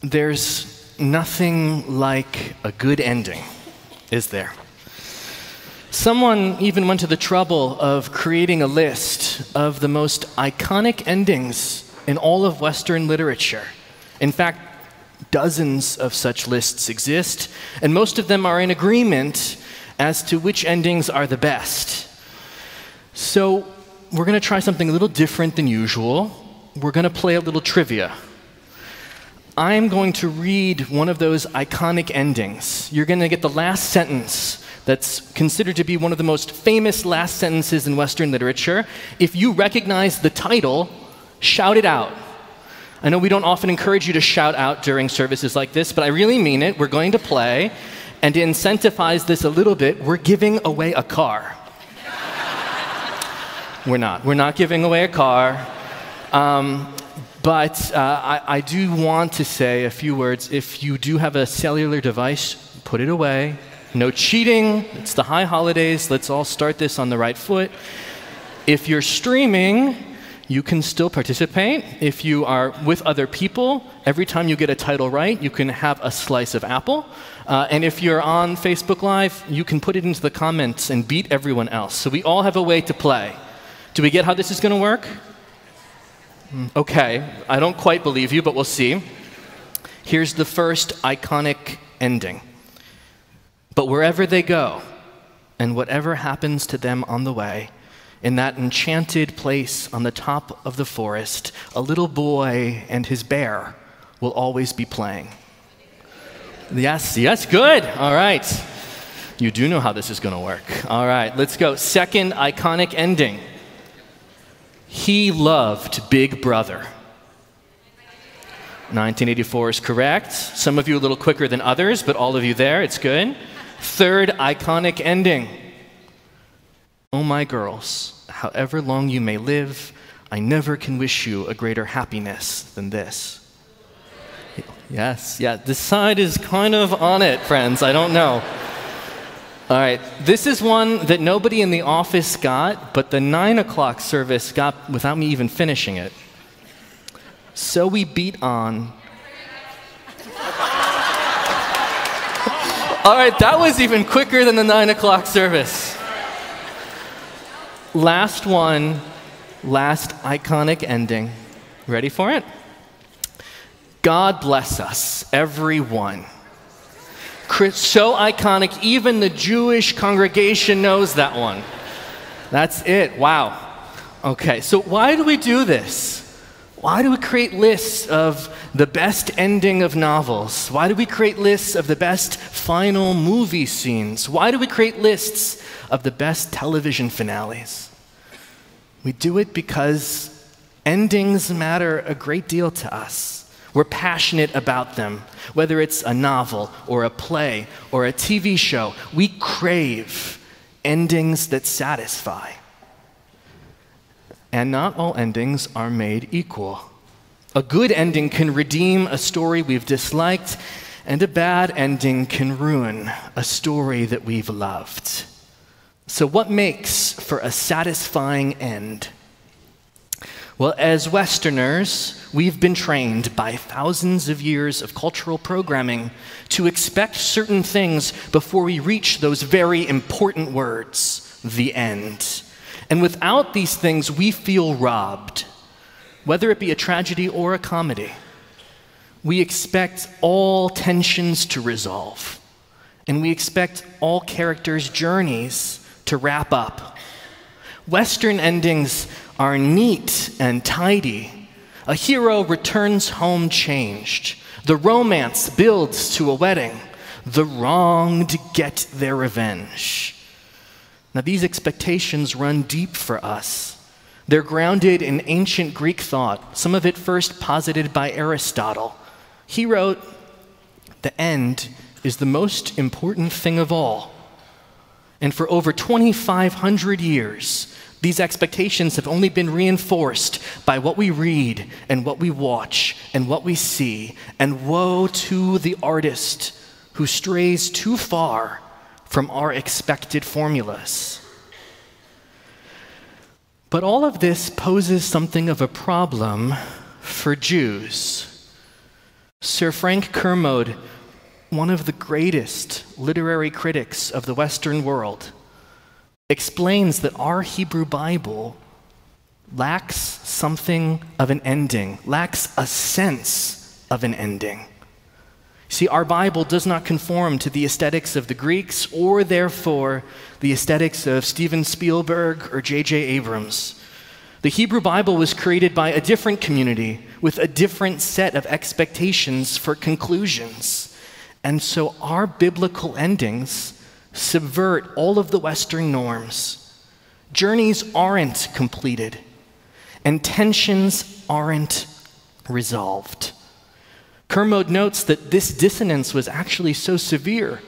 There's nothing like a good ending, is there? Someone even went to the trouble of creating a list of the most iconic endings in all of Western literature. In fact, dozens of such lists exist, and most of them are in agreement as to which endings are the best. So we're going to try something a little different than usual. We're going to play a little trivia. I'm going to read one of those iconic endings. You're going to get the last sentence that's considered to be one of the most famous last sentences in Western literature. If you recognize the title, shout it out. I know we don't often encourage you to shout out during services like this, but I really mean it. We're going to play, and to incentivize this a little bit, we're giving away a car. We're not giving away a car. But I do want to say a few words. If you do have a cellular device, put it away. No cheating. It's the high holidays. Let's all start this on the right foot. If you're streaming, you can still participate. If you are with other people, every time you get a title right, you can have a slice of apple. And if you're on Facebook Live, you can put it into the comments and beat everyone else. So we all have a way to play. Do we get how this is going to work? Okay, I don't quite believe you, but we'll see. Here's the first iconic ending. But wherever they go, and whatever happens to them on the way, in that enchanted place on the top of the forest, a little boy and his bear will always be playing. Yes, good. All right. You do know how this is going to work. All right, let's go. Second iconic ending. He loved Big Brother. 1984 is correct. Some of you a little quicker than others, but all of you there, it's good. Third iconic ending. Oh, my girls, however long you may live, I never can wish you a greater happiness than this. Yes, this side is kind of on it, friends. I don't know. All right, this is one that nobody in the office got, but the 9 o'clock service got without me even finishing it. So we beat on. All right, that was even quicker than the 9 o'clock service. Last one, last iconic ending. Ready for it? God bless us, everyone. So iconic, even the Jewish congregation knows that one. That's it, wow. Okay, so why do we do this? Why do we create lists of the best ending of novels? Why do we create lists of the best final movie scenes? Why do we create lists of the best television finales? We do it because endings matter a great deal to us. We're passionate about them. Whether it's a novel or a play or a TV show, we crave endings that satisfy. And not all endings are made equal. A good ending can redeem a story we've disliked, and a bad ending can ruin a story that we've loved. So what makes for a satisfying end? Well, as Westerners, we've been trained by thousands of years of cultural programming to expect certain things before we reach those very important words, the end. And without these things, we feel robbed, whether it be a tragedy or a comedy. We expect all tensions to resolve, and we expect all characters' journeys to wrap up. Western endings are neat and tidy. A hero returns home changed. The romance builds to a wedding. The wronged get their revenge. Now, these expectations run deep for us. They're grounded in ancient Greek thought, some of it first posited by Aristotle. He wrote, "The end is the most important thing of all." And for over 2,500 years, these expectations have only been reinforced by what we read and what we watch and what we see. And woe to the artist who strays too far from our expected formulas. But all of this poses something of a problem for Jews. Sir Frank Kermode, one of the greatest literary critics of the Western world, explains that our Hebrew Bible lacks something of an ending, lacks a sense of an ending. See, our Bible does not conform to the aesthetics of the Greeks or, therefore, the aesthetics of Steven Spielberg or J.J. Abrams. The Hebrew Bible was created by a different community with a different set of expectations for conclusions. And so our biblical endings subvert all of the Western norms. Journeys aren't completed, and tensions aren't resolved. Kermode notes that this dissonance was actually so severe.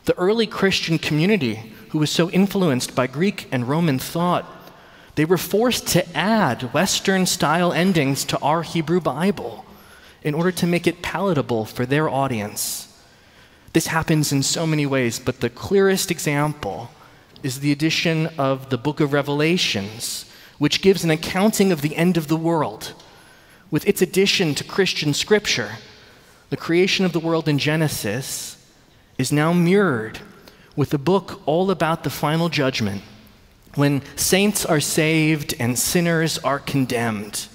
The early Christian community, who was so influenced by Greek and Roman thought, they were forced to add Western-style endings to our Hebrew Bible in order to make it palatable for their audience. This happens in so many ways, but the clearest example is the addition of the book of Revelations, which gives an accounting of the end of the world. With its addition to Christian scripture, the creation of the world in Genesis is now mirrored with a book all about the final judgment, when saints are saved and sinners are condemned.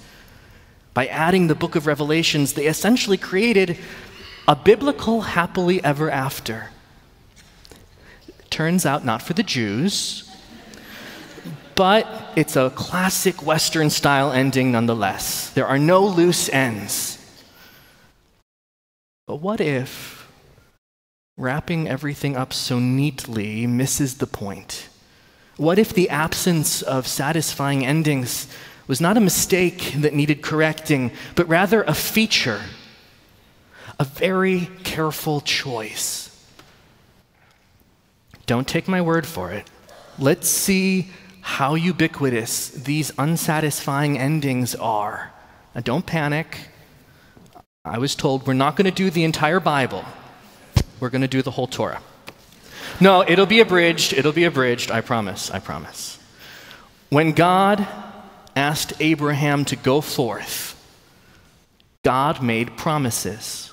By adding the book of Revelations, they essentially created a biblical happily ever after. Turns out not for the Jews, but it's a classic Western-style ending nonetheless. There are no loose ends. But what if wrapping everything up so neatly misses the point? What if the absence of satisfying endings was not a mistake that needed correcting, but rather a feature, a very careful choice? Don't take my word for it. Let's see how ubiquitous these unsatisfying endings are. Now, don't panic. I was told we're not going to do the entire Bible. We're going to do the whole Torah. No, it'll be abridged, I promise. When God asked Abraham to go forth, God made promises.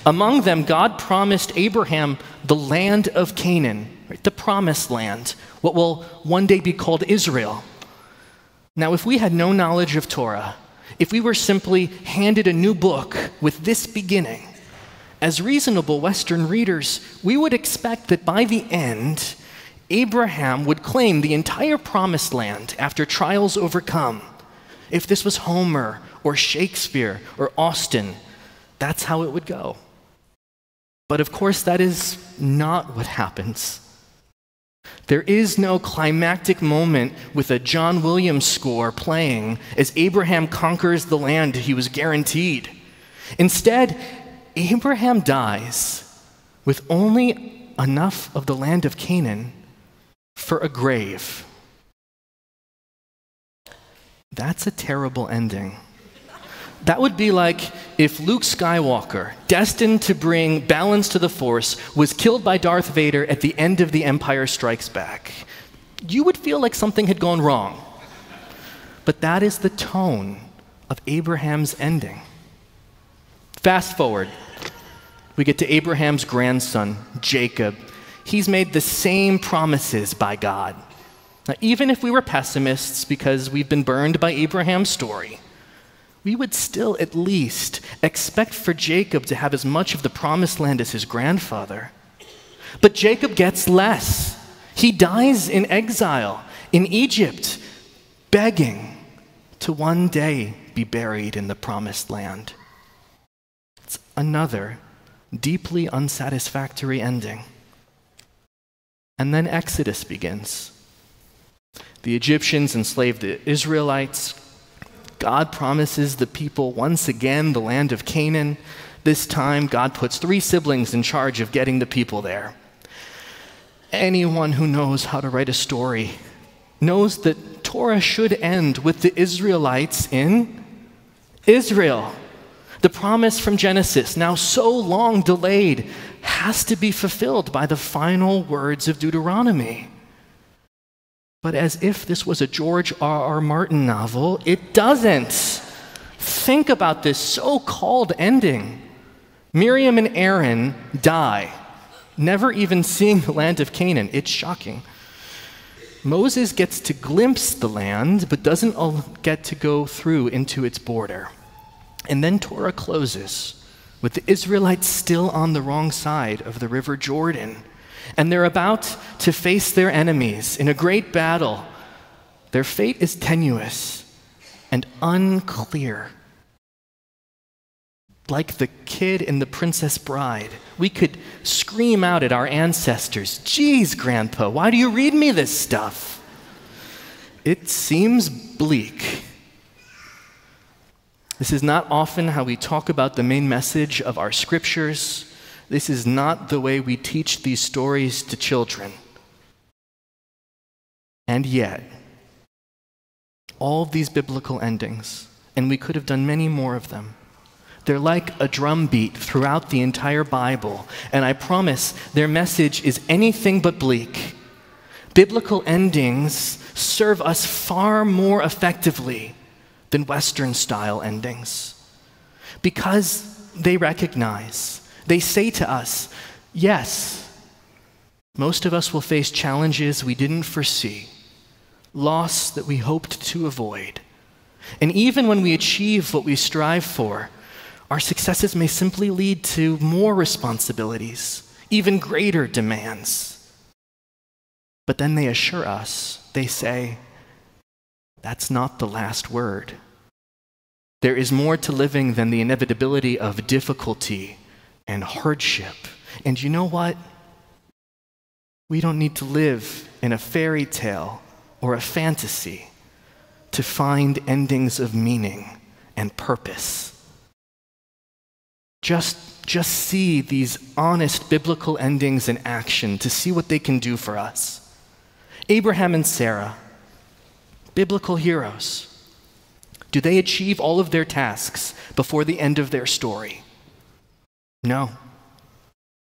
Among them, God promised Abraham the land of Canaan, right, the promised land, what will one day be called Israel. Now, if we had no knowledge of Torah, if we were simply handed a new book with this beginning, as reasonable Western readers, we would expect that by the end, Abraham would claim the entire promised land after trials overcome. If this was Homer or Shakespeare or Austen, that's how it would go. But of course, that is not what happens. There is no climactic moment with a John Williams score playing as Abraham conquers the land he was guaranteed. Instead, Abraham dies with only enough of the land of Canaan for a grave. That's a terrible ending. That would be like if Luke Skywalker, destined to bring balance to the Force, was killed by Darth Vader at the end of The Empire Strikes Back. You would feel like something had gone wrong. But that is the tone of Abraham's ending. Fast forward. We get to Abraham's grandson, Jacob. He's made the same promises by God. Now, even if we were pessimists because we've been burned by Abraham's story, we would still at least expect for Jacob to have as much of the promised land as his grandfather. But Jacob gets less. He dies in exile in Egypt, begging to one day be buried in the promised land. It's another deeply unsatisfactory ending. And then Exodus begins. The Egyptians enslaved the Israelites. God promises the people once again the land of Canaan. This time, God puts 3 siblings in charge of getting the people there. Anyone who knows how to write a story knows that Torah should end with the Israelites in Israel. The promise from Genesis, now so long delayed, has to be fulfilled by the final words of Deuteronomy. But as if this was a George R.R. Martin novel, it doesn't. Think about this so-called ending. Miriam and Aaron die, never even seeing the land of Canaan. It's shocking. Moses gets to glimpse the land, but doesn't get to go through into its border. And then Torah closes with the Israelites still on the wrong side of the river Jordan. And they're about to face their enemies in a great battle. Their fate is tenuous and unclear. Like the kid in The Princess Bride, we could scream out at our ancestors, "Geez, Grandpa, why do you read me this stuff?" It seems bleak. This is not often how we talk about the main message of our scriptures. This is not the way we teach these stories to children. And yet, all of these biblical endings, and we could have done many more of them, they're like a drumbeat throughout the entire Bible, and I promise their message is anything but bleak. Biblical endings serve us far more effectively than Western-style endings because they recognize, they say to us, yes, most of us will face challenges we didn't foresee, loss that we hoped to avoid. And even when we achieve what we strive for, our successes may simply lead to more responsibilities, even greater demands. But then they assure us, they say, that's not the last word. There is more to living than the inevitability of difficulty and hardship. And you know what? We don't need to live in a fairy tale or a fantasy to find endings of meaning and purpose. Just see these honest biblical endings in action to see what they can do for us. Abraham and Sarah, biblical heroes. Do they achieve all of their tasks before the end of their story? No.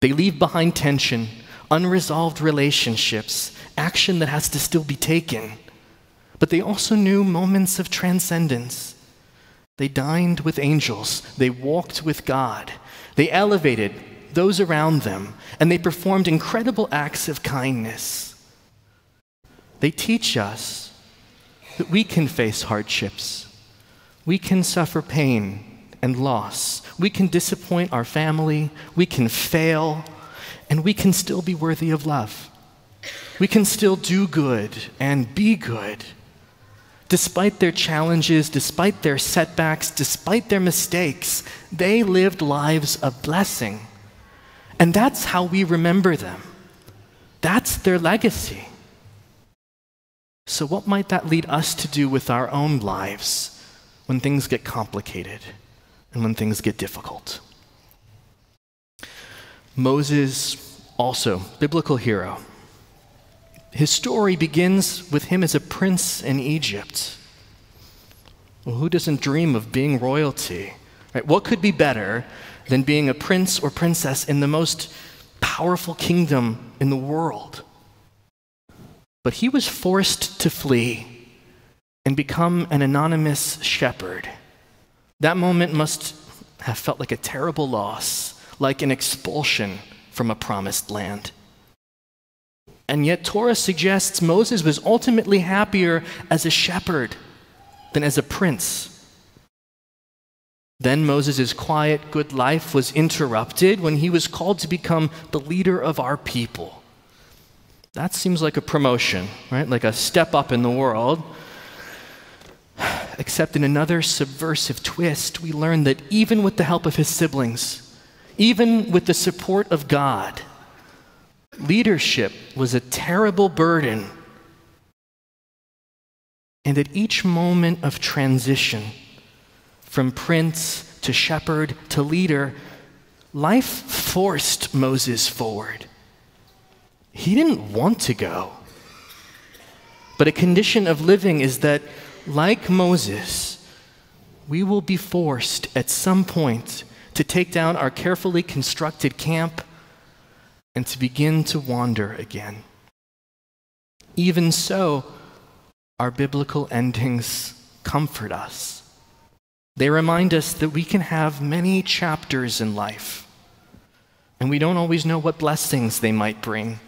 They leave behind tension, unresolved relationships, action that has to still be taken. But they also knew moments of transcendence. They dined with angels. They walked with God. They elevated those around them, and they performed incredible acts of kindness. They teach us that we can face hardships. We can suffer pain and loss. We can disappoint our family. We can fail, and we can still be worthy of love. We can still do good and be good. Despite their challenges, despite their setbacks, despite their mistakes, they lived lives of blessing. And that's how we remember them. That's their legacy. So what might that lead us to do with our own lives when things get complicated and when things get difficult? Moses, also, biblical hero. His story begins with him as a prince in Egypt. Well, who doesn't dream of being royalty? Right? What could be better than being a prince or princess in the most powerful kingdom in the world? But he was forced to flee and become an anonymous shepherd. That moment must have felt like a terrible loss, like an expulsion from a promised land. And yet Torah suggests Moses was ultimately happier as a shepherd than as a prince. Then Moses' quiet, good life was interrupted when he was called to become the leader of our people. That seems like a promotion, right? Like a step up in the world. Except in another subversive twist, we learn that even with the help of his siblings, even with the support of God, leadership was a terrible burden. And at each moment of transition, from prince to shepherd to leader, life forced Moses forward. He didn't want to go. But a condition of living is that, like Moses, we will be forced at some point to take down our carefully constructed camp and to begin to wander again. Even so, our biblical endings comfort us. They remind us that we can have many chapters in life, and we don't always know what blessings they might bring.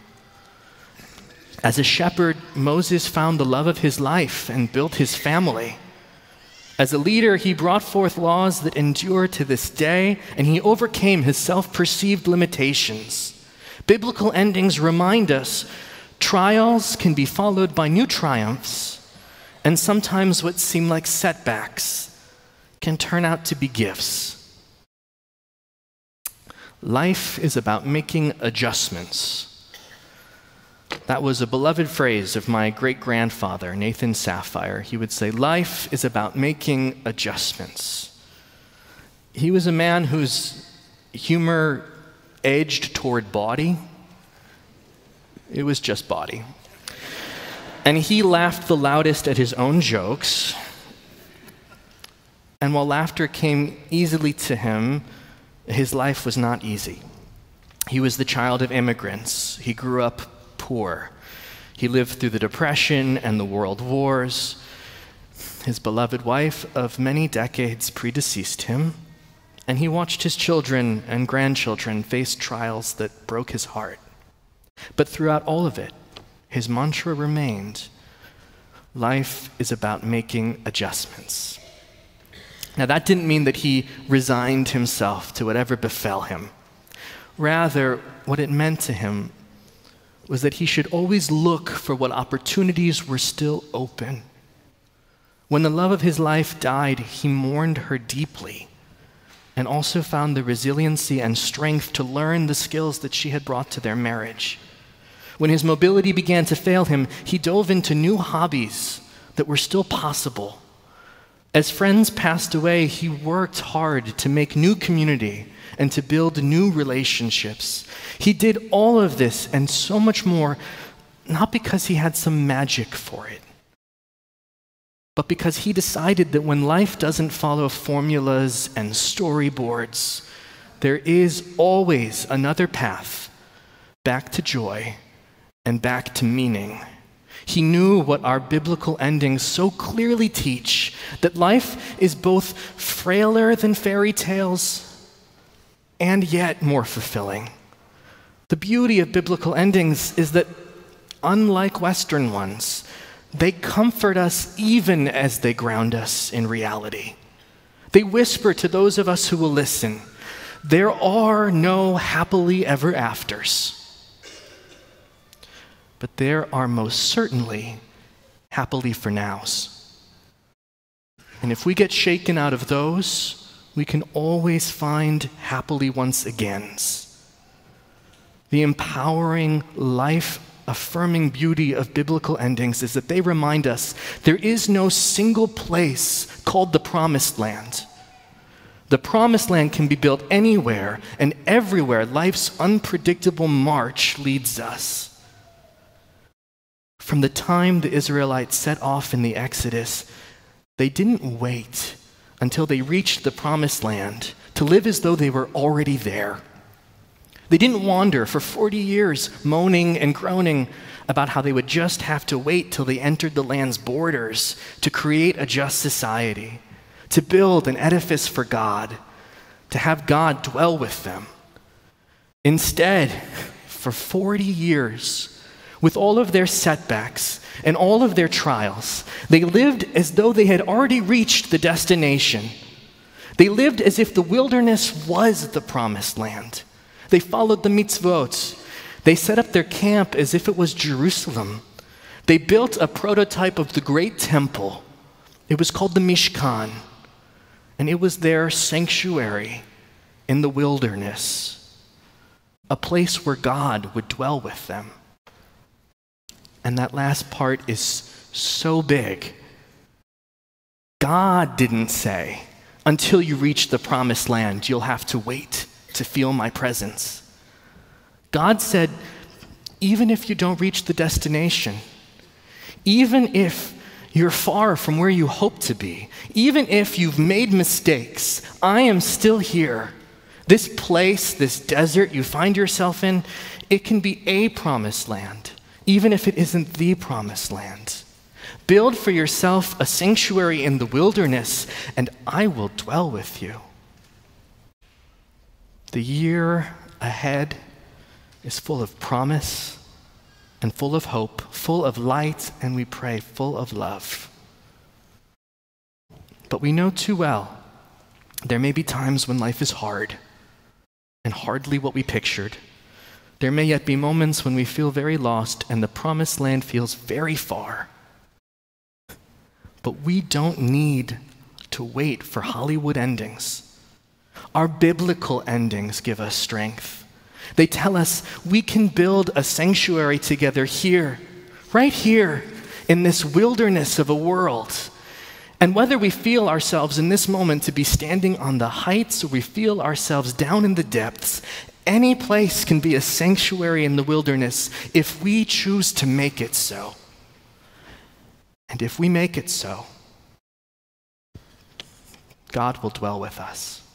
As a shepherd, Moses found the love of his life and built his family. As a leader, he brought forth laws that endure to this day, and he overcame his self-perceived limitations. Biblical endings remind us trials can be followed by new triumphs, and sometimes what seem like setbacks can turn out to be gifts. Life is about making adjustments. That was a beloved phrase of my great-grandfather, Nathan Sapphire. He would say, life is about making adjustments. He was a man whose humor edged toward body. It was just body. And he laughed the loudest at his own jokes. And while laughter came easily to him, his life was not easy. He was the child of immigrants. He grew up poor. He lived through the Depression and the World Wars. His beloved wife of many decades predeceased him, and he watched his children and grandchildren face trials that broke his heart. But throughout all of it, his mantra remained, life is about making adjustments. Now, that didn't mean that he resigned himself to whatever befell him. Rather, what it meant to him was that he should always look for what opportunities were still open. When the love of his life died, he mourned her deeply and also found the resiliency and strength to learn the skills that she had brought to their marriage. When his mobility began to fail him, he dove into new hobbies that were still possible. As friends passed away, he worked hard to make new community and to build new relationships. He did all of this and so much more, not because he had some magic for it, but because he decided that when life doesn't follow formulas and storyboards, there is always another path back to joy and back to meaning. He knew what our biblical endings so clearly teach, that life is both frailer than fairy tales and yet more fulfilling. The beauty of biblical endings is that, unlike Western ones, they comfort us even as they ground us in reality. They whisper to those of us who will listen, there are no happily ever afters. But there are most certainly happily for nows. And if we get shaken out of those, we can always find happily once agains. The empowering, life-affirming beauty of biblical endings is that they remind us there is no single place called the Promised Land. The Promised Land can be built anywhere and everywhere life's unpredictable march leads us. From the time the Israelites set off in the Exodus, they didn't wait until they reached the Promised Land to live as though they were already there. They didn't wander for 40 years moaning and groaning about how they would just have to wait till they entered the land's borders to create a just society, to build an edifice for God, to have God dwell with them. Instead, for 40 years, with all of their setbacks and all of their trials, they lived as though they had already reached the destination. They lived as if the wilderness was the Promised Land. They followed the mitzvot. They set up their camp as if it was Jerusalem. They built a prototype of the great temple. It was called the Mishkan, and it was their sanctuary in the wilderness, a place where God would dwell with them. And that last part is so big. God didn't say, until you reach the Promised Land, you'll have to wait to feel my presence. God said, even if you don't reach the destination, even if you're far from where you hope to be, even if you've made mistakes, I am still here. This place, this desert you find yourself in, it can be a promised land, even if it isn't the Promised Land. Build for yourself a sanctuary in the wilderness, and I will dwell with you. The year ahead is full of promise and full of hope, full of light, and we pray, full of love. But we know too well there may be times when life is hard and hardly what we pictured. There may yet be moments when we feel very lost and the promised land feels very far. But we don't need to wait for Hollywood endings. Our biblical endings give us strength. They tell us we can build a sanctuary together here, right here, in this wilderness of a world. And whether we feel ourselves in this moment to be standing on the heights or we feel ourselves down in the depths, any place can be a sanctuary in the wilderness if we choose to make it so. And if we make it so, God will dwell with us.